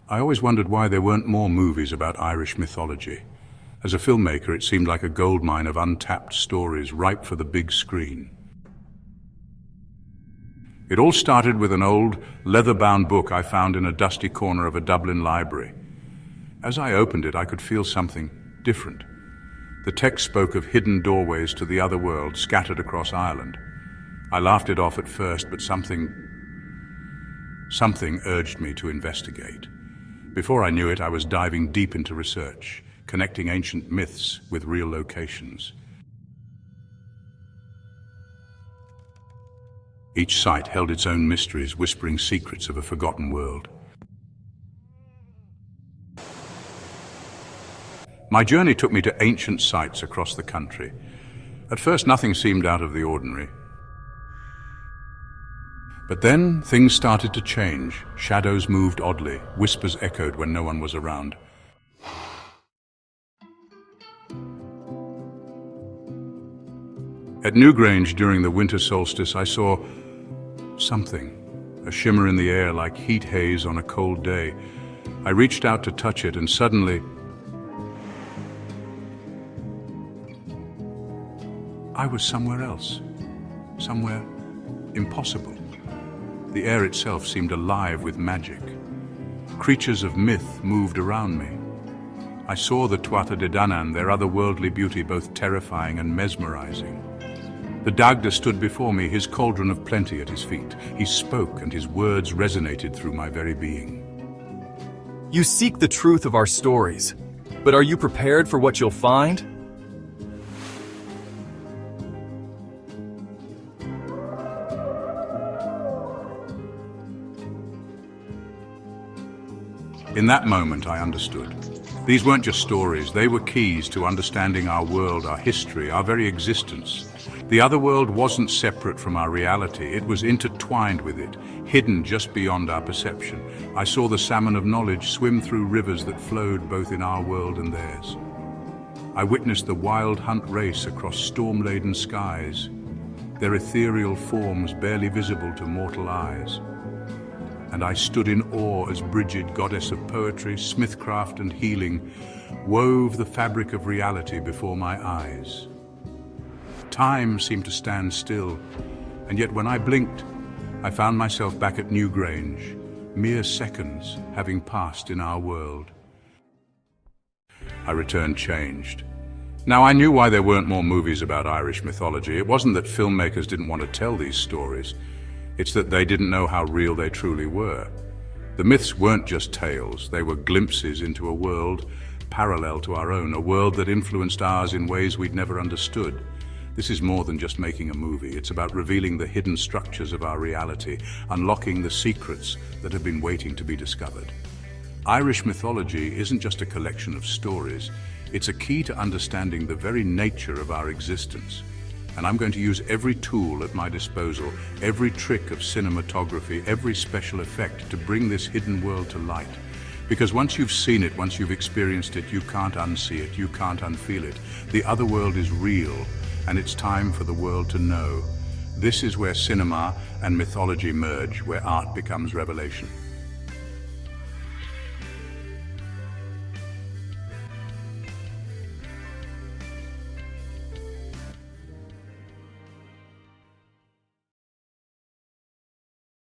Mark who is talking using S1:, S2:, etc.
S1: I always wondered why there weren't more movies about Irish mythology. As a filmmaker, it seemed like a goldmine of untapped stories ripe for the big screen. It all started with an old, leather-bound book I found in a dusty corner of a Dublin library. As I opened it, I could feel something different. The text spoke of hidden doorways to the other world scattered across Ireland. I laughed it off at first, but something urged me to investigate. Before I knew it, I was diving deep into research, connecting ancient myths with real locations. Each site held its own mysteries, whispering secrets of a forgotten world. My journey took me to ancient sites across the country. At first, nothing seemed out of the ordinary. But then, things started to change. Shadows moved oddly, whispers echoed when no one was around. At Newgrange during the winter solstice, I saw something, a shimmer in the air like heat haze on a cold day. I reached out to touch it, and suddenly, I was somewhere else, somewhere impossible. The air itself seemed alive with magic. Creatures of myth moved around me. I saw the Tuatha Dé Danann, their otherworldly beauty both terrifying and mesmerizing. The Dagda stood before me, his cauldron of plenty at his feet. He spoke, and his words resonated through my very being.
S2: You seek the truth of our stories, but are you prepared for what you'll find?
S1: In that moment, I understood. These weren't just stories, they were keys to understanding our world, our history, our very existence. The other world wasn't separate from our reality, it was intertwined with it, hidden just beyond our perception. I saw the salmon of knowledge swim through rivers that flowed both in our world and theirs. I witnessed the wild hunt race across storm-laden skies, their ethereal forms barely visible to mortal eyes. And I stood in awe as Brigid, goddess of poetry, smithcraft and healing, wove the fabric of reality before my eyes. Time seemed to stand still, and yet when I blinked, I found myself back at Newgrange, mere seconds having passed in our world. I returned changed. Now, I knew why there weren't more movies about Irish mythology. It wasn't that filmmakers didn't want to tell these stories. It's that they didn't know how real they truly were. The myths weren't just tales, they were glimpses into a world parallel to our own, a world that influenced ours in ways we'd never understood. This is more than just making a movie, it's about revealing the hidden structures of our reality, unlocking the secrets that have been waiting to be discovered. Irish mythology isn't just a collection of stories, it's a key to understanding the very nature of our existence. And I'm going to use every tool at my disposal, every trick of cinematography, every special effect to bring this hidden world to light. Because once you've seen it, once you've experienced it, you can't unsee it, you can't unfeel it. The other world is real, and it's time for the world to know. This is where cinema and mythology merge, where art becomes revelation.